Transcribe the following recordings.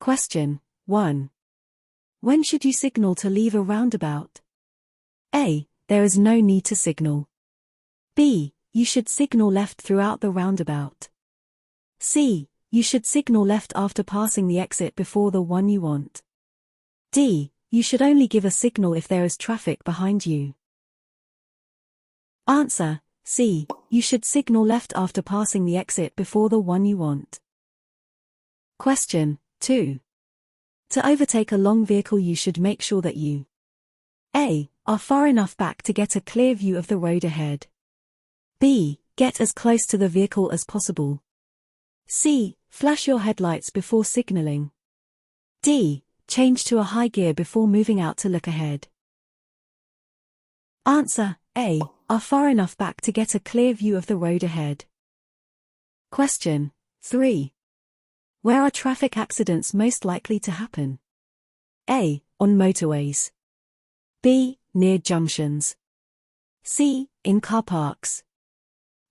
Question 1. When should you signal to leave a roundabout? A. There is no need to signal. B. You should signal left throughout the roundabout. C. You should signal left after passing the exit before the one you want. D. You should only give a signal if there is traffic behind you. Answer: C. You should signal left after passing the exit before the one you want. Question 2. To overtake a long vehicle, you should make sure that you A. Are far enough back to get a clear view of the road ahead. B. Get as close to the vehicle as possible. C. Flash your headlights before signaling. D. Change to a high gear before moving out to look ahead. Answer: A. Are far enough back to get a clear view of the road ahead. Question 3. Where are traffic accidents most likely to happen? A. On motorways. B. Near junctions. C. In car parks.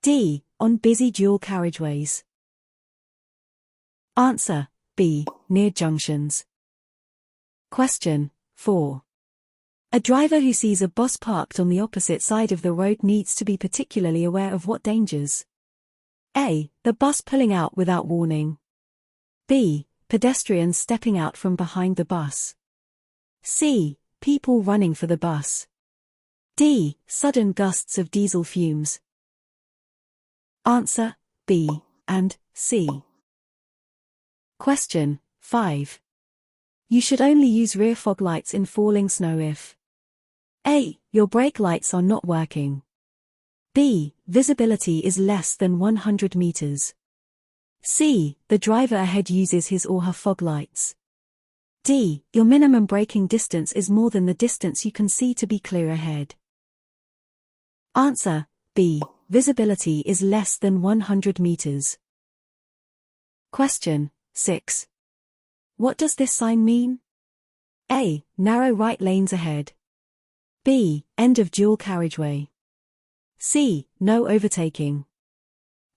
D. On busy dual carriageways. Answer: B. Near junctions. Question 4. A driver who sees a bus parked on the opposite side of the road needs to be particularly aware of what dangers? A. The bus pulling out without warning. B. Pedestrians stepping out from behind the bus. C. People running for the bus. D. Sudden gusts of diesel fumes. Answer: B and C. Question 5. You should only use rear fog lights in falling snow if A. Your brake lights are not working. B. Visibility is less than 100 meters. C. The driver ahead uses his or her fog lights. D. Your minimum braking distance is more than the distance you can see to be clear ahead. Answer: B. Visibility is less than 100 meters. Question 6. What does this sign mean? A. Narrow right lanes ahead. B. End of dual carriageway. C. No overtaking.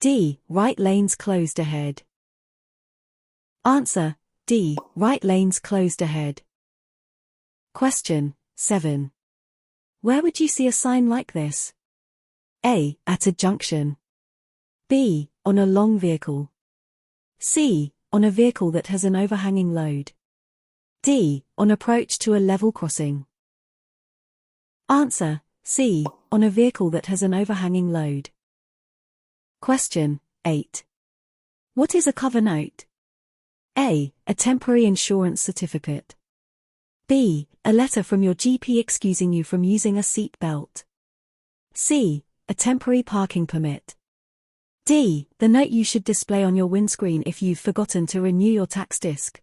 D. Right lanes closed ahead. Answer: D. Right lanes closed ahead. Question 7. Where would you see a sign like this? A. At a junction. B. On a long vehicle. C. On a vehicle that has an overhanging load. D. On approach to a level crossing. Answer: C. On a vehicle that has an overhanging load. Question 8. What is a cover note? A. A temporary insurance certificate. B. A letter from your GP excusing you from using a seat belt. C. A temporary parking permit. D. The note you should display on your windscreen if you've forgotten to renew your tax disc.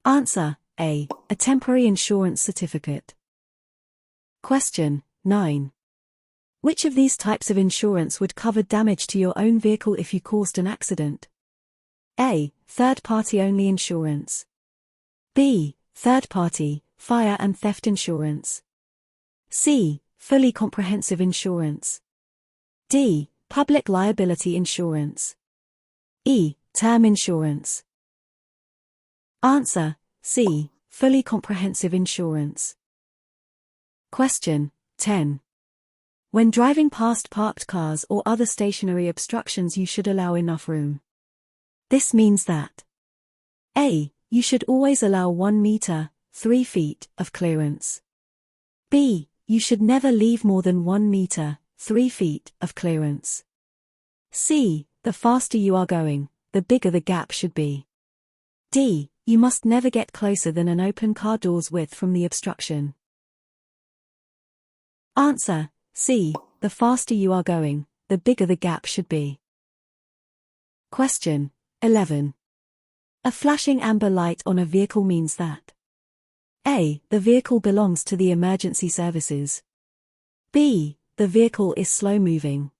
Answer: A. A temporary insurance certificate. Question 9. Which of these types of insurance would cover damage to your own vehicle if you caused an accident? A. Third-party only insurance. B. Third-party, fire and theft insurance. C. Fully comprehensive insurance. D. Public liability insurance. E. Term insurance. Answer: C. Fully comprehensive insurance. Question 10. When driving past parked cars or other stationary obstructions, you should allow enough room. This means that A. You should always allow 1 meter, 3 feet, of clearance. B. You should never leave more than 1 meter, 3 feet, of clearance. C. The faster you are going, the bigger the gap should be. D. You must never get closer than an open car door's width from the obstruction. Answer: C. The faster you are going, the bigger the gap should be. Question 11. A flashing amber light on a vehicle means that A. The vehicle belongs to the emergency services. B. The vehicle is slow moving.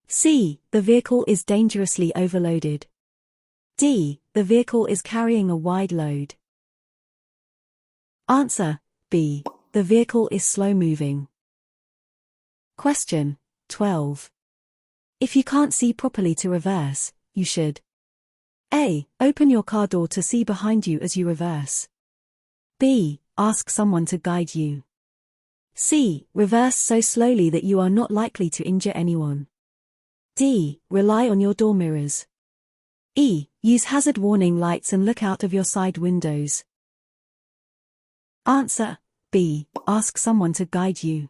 C. The vehicle is dangerously overloaded. D. The vehicle is carrying a wide load. Answer: B. The vehicle is slow moving. Question 12. If you can't see properly to reverse, you should A. Open your car door to see behind you as you reverse. B. Ask someone to guide you. C. Reverse so slowly that you are not likely to injure anyone. D. Rely on your door mirrors. E. Use hazard warning lights and look out of your side windows. Answer. B. Ask someone to guide you.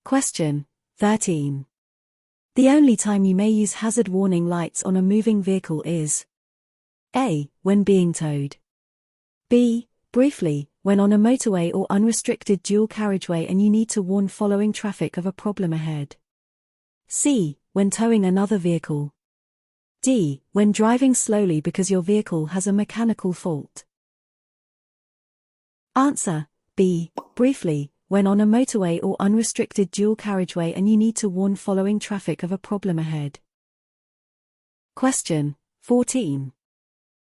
Question 13. The only time you may use hazard warning lights on a moving vehicle is A. When being towed. B. Briefly, when on a motorway or unrestricted dual carriageway and you need to warn following traffic of a problem ahead. C. When towing another vehicle. D. When driving slowly because your vehicle has a mechanical fault. Answer. B. Briefly, when on a motorway or unrestricted dual carriageway and you need to warn following traffic of a problem ahead. Question 14.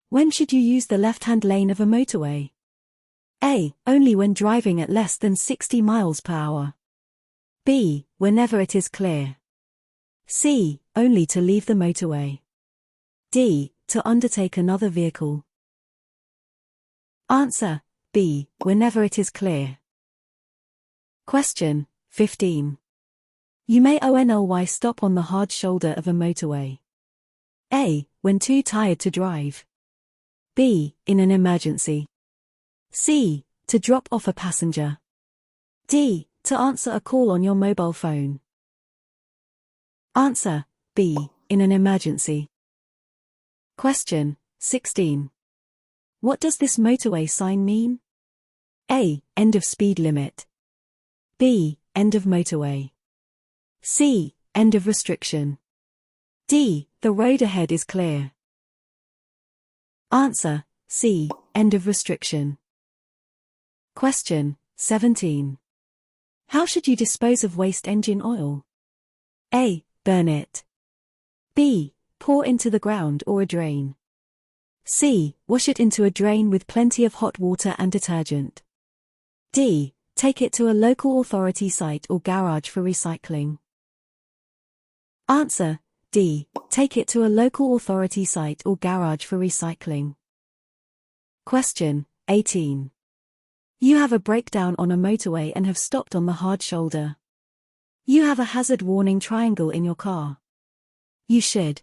When should you use the left-hand lane of a motorway? A. Only when driving at less than 60 miles per hour. B. Whenever it is clear. C. Only to leave the motorway. D. To undertake another vehicle. Answer. B. Whenever it is clear. Question 15. You may only stop on the hard shoulder of a motorway. A. When too tired to drive. B. In an emergency. C. To drop off a passenger. D. To answer a call on your mobile phone. Answer. B. In an emergency. Question 16. What does this motorway sign mean? A. End of speed limit. B. End of motorway. C. End of restriction. D. The road ahead is clear. Answer. C. End of restriction. Question 17. How should you dispose of waste engine oil? A. Burn it. B. Pour into the ground or a drain. C. Wash it into a drain with plenty of hot water and detergent. D. Take it to a local authority site or garage for recycling. Answer. D. Take it to a local authority site or garage for recycling. Question 18. You have a breakdown on a motorway and have stopped on the hard shoulder. You have a hazard warning triangle in your car. You should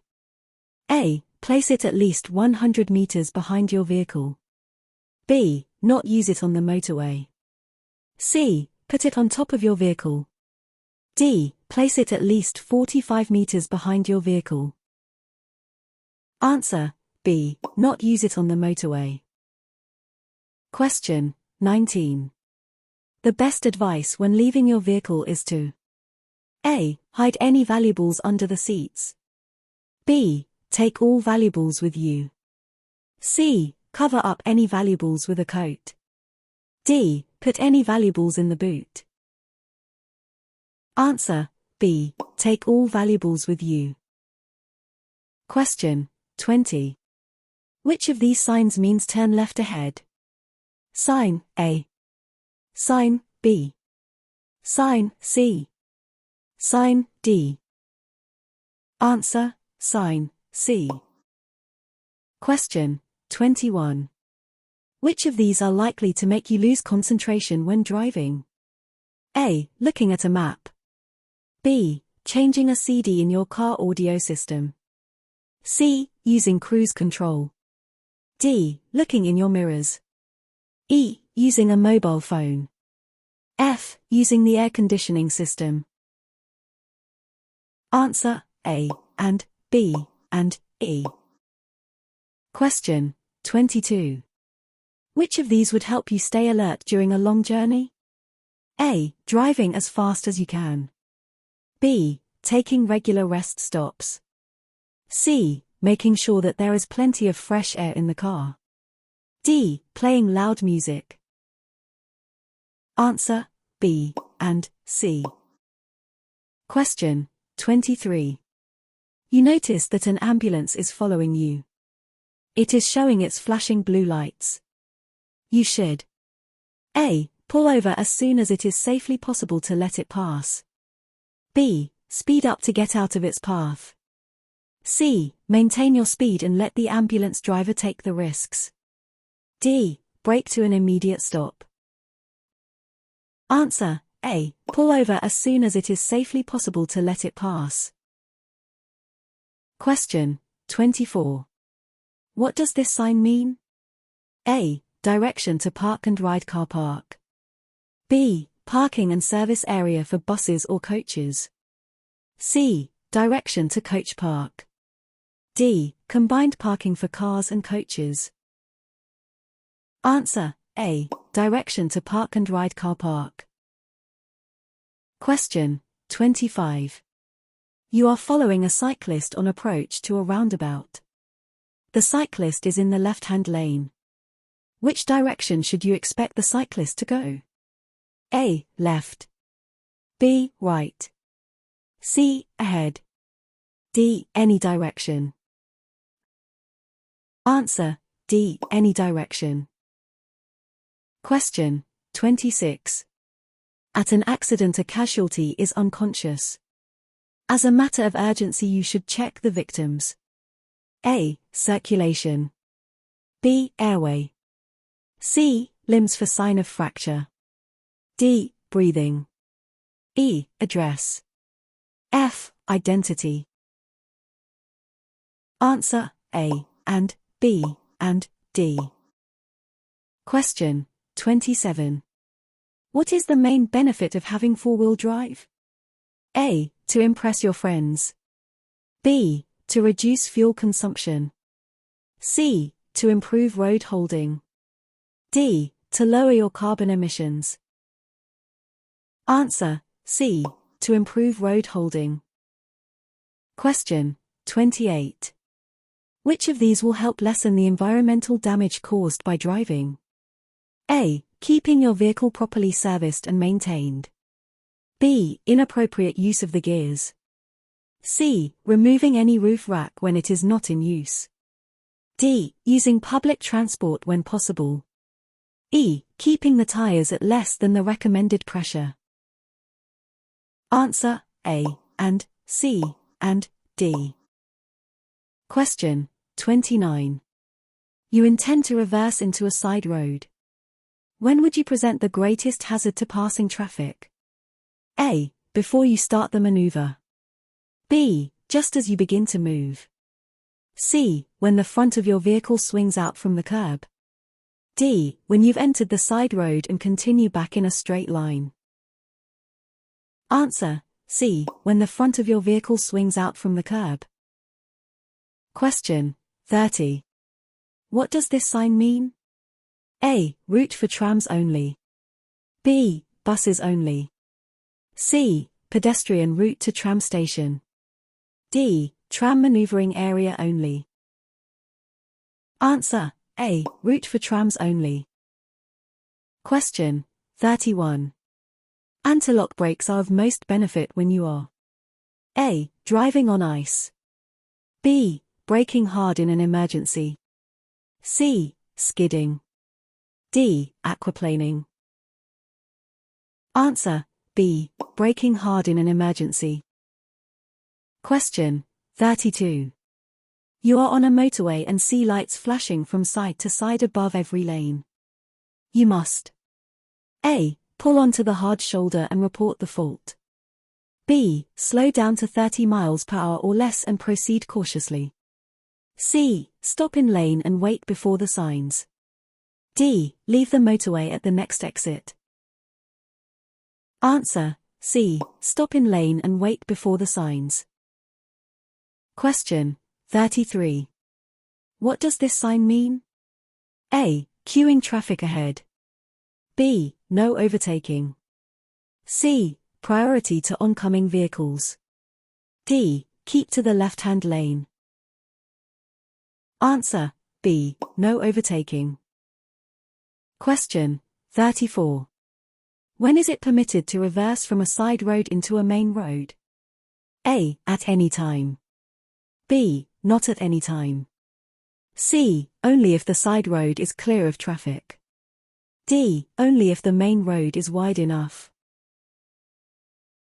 A. Place it at least 100 meters behind your vehicle. B. Not use it on the motorway. C. Put it on top of your vehicle. D. Place it at least 45 meters behind your vehicle. Answer. B. Not use it on the motorway. Question 19. The best advice when leaving your vehicle is to A. Hide any valuables under the seats. B. Take all valuables with you. C. Cover up any valuables with a coat. D. Put any valuables in the boot. Answer. B. Take all valuables with you. Question 20. Which of these signs means turn left ahead? Sign A. Sign B. Sign C. Sign D. Answer. Sign C. Question 21. Which of these are likely to make you lose concentration when driving? A. Looking at a map. B. Changing a CD in your car audio system. C. Using cruise control. D. Looking in your mirrors. E. Using a mobile phone. F. Using the air conditioning system. Answer. A and B and E. Question 22. Which of these would help you stay alert during a long journey? A. Driving as fast as you can. B. Taking regular rest stops. C. Making sure that there is plenty of fresh air in the car. D. Playing loud music. Answer. B and C. Question 23. You notice that an ambulance is following you. It is showing its flashing blue lights. You should A. Pull over as soon as it is safely possible to let it pass. B. Speed up to get out of its path. C. Maintain your speed and let the ambulance driver take the risks. D. Brake to an immediate stop. Answer A. Pull over as soon as it is safely possible to let it pass. Question 24. What does this sign mean? A. Direction to park and ride car park. B. Parking and service area for buses or coaches. C. Direction to coach park. D. Combined parking for cars and coaches. Answer A. Direction to park and ride car park. Question 25. You are following a cyclist on approach to a roundabout. The cyclist is in the left-hand lane. Which direction should you expect the cyclist to go? A. Left. B. Right. C. Ahead. D. Any direction. Answer D. Any direction. Question 26. At an accident, a casualty is unconscious. As a matter of urgency, you should check the victims. A. Circulation. B. Airway. C. Limbs for sign of fracture. D. Breathing. E. Address. F. Identity. Answer A and B and D. Question 27. What is the main benefit of having four-wheel drive? A. To impress your friends. B. To reduce fuel consumption. C. To improve road holding. D. To lower your carbon emissions. Answer C. To improve road holding. Question 28. Which of these will help lessen the environmental damage caused by driving? A. Keeping your vehicle properly serviced and maintained. B. Inappropriate use of the gears. C. Removing any roof rack when it is not in use. D. Using public transport when possible. E. Keeping the tires at less than the recommended pressure. Answer A and C and D. Question 29. You intend to reverse into a side road. When would you present the greatest hazard to passing traffic? A. Before you start the maneuver. B. Just as you begin to move. C. When the front of your vehicle swings out from the curb. D. When you've entered the side road and continue back in a straight line. Answer C. When the front of your vehicle swings out from the curb. Question 30. What does this sign mean? A. Route for trams only. B. Buses only. C. Pedestrian route to tram station. D. Tram maneuvering area only. Answer A. Route for trams only. Question 31. Anti-lock brakes are of most benefit when you are A. Driving on ice. B. Braking hard in an emergency. C. Skidding. D. Aquaplaning. Answer B. Braking hard in an emergency. Question 32. You are on a motorway and see lights flashing from side to side above every lane. You must A. Pull onto the hard shoulder and report the fault. B. Slow down to 30 miles per hour or less and proceed cautiously. C. Stop in lane and wait before the signs. D. Leave the motorway at the next exit. Answer C. Stop in lane and wait before the signs. Question 33. What does this sign mean? A. Queuing traffic ahead. B. No overtaking. C. Priority to oncoming vehicles. D. Keep to the left-hand lane. Answer B. No overtaking. Question 34. When is it permitted to reverse from a side road into a main road? A. At any time. B. Not at any time. C. Only if the side road is clear of traffic. D. Only if the main road is wide enough.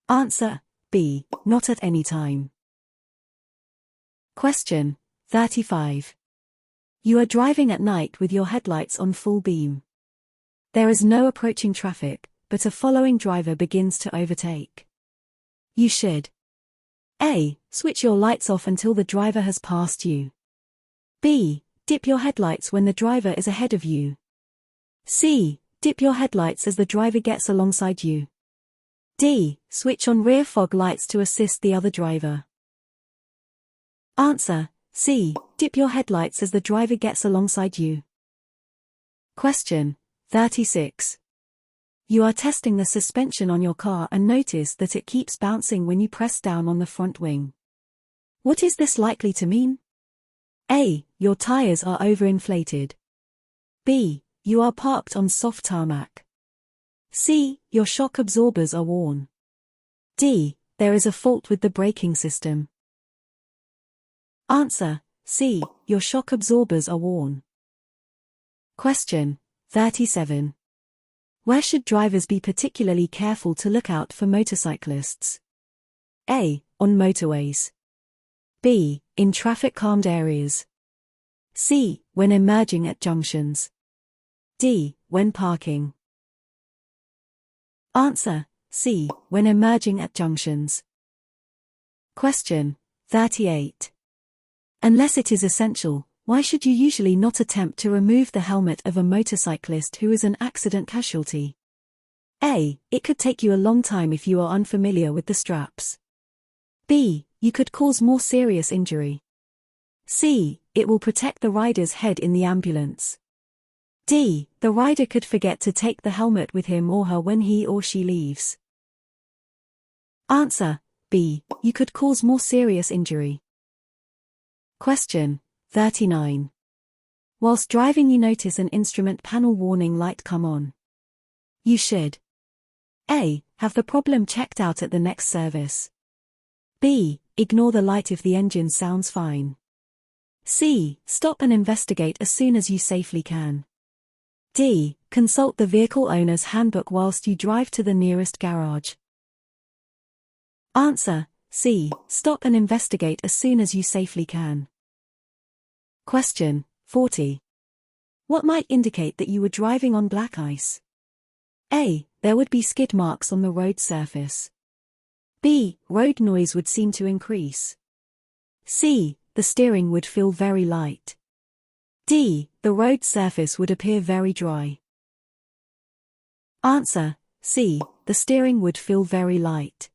Answer B. Not at any time. Question 35. You are driving at night with your headlights on full beam. There is no approaching traffic, but a following driver begins to overtake. You should A. Switch your lights off until the driver has passed you. B. Dip your headlights when the driver is ahead of you. C. Dip your headlights as the driver gets alongside you. D. Switch on rear fog lights to assist the other driver. Answer C. Dip your headlights as the driver gets alongside you. Question 36. You are testing the suspension on your car and notice that it keeps bouncing when you press down on the front wing. What is this likely to mean? A. Your tires are overinflated. B. You are parked on soft tarmac. C. Your shock absorbers are worn. D. There is a fault with the braking system. Answer C. Your shock absorbers are worn. Question 37. Where should drivers be particularly careful to look out for motorcyclists? A. On motorways. B. In traffic-calmed areas. C. When emerging at junctions. D. When parking. Answer C. When emerging at junctions. Question 38. Unless it is essential, why should you usually not attempt to remove the helmet of a motorcyclist who is an accident casualty? A. It could take you a long time if you are unfamiliar with the straps. B. You could cause more serious injury. C. It will protect the rider's head in the ambulance. D. The rider could forget to take the helmet with him or her when he or she leaves. Answer B. You could cause more serious injury. Question 39. Whilst driving you notice an instrument panel warning light come on. You should A. Have the problem checked out at the next service. B. Ignore the light if the engine sounds fine. C. Stop and investigate as soon as you safely can. D. Consult the vehicle owner's handbook whilst you drive to the nearest garage. Answer C. Stop and investigate as soon as you safely can. Question 40. What might indicate that you were driving on black ice? A. There would be skid marks on the road surface. B. Road noise would seem to increase. C. The steering would feel very light. D. The road surface would appear very dry. Answer C. The steering would feel very light.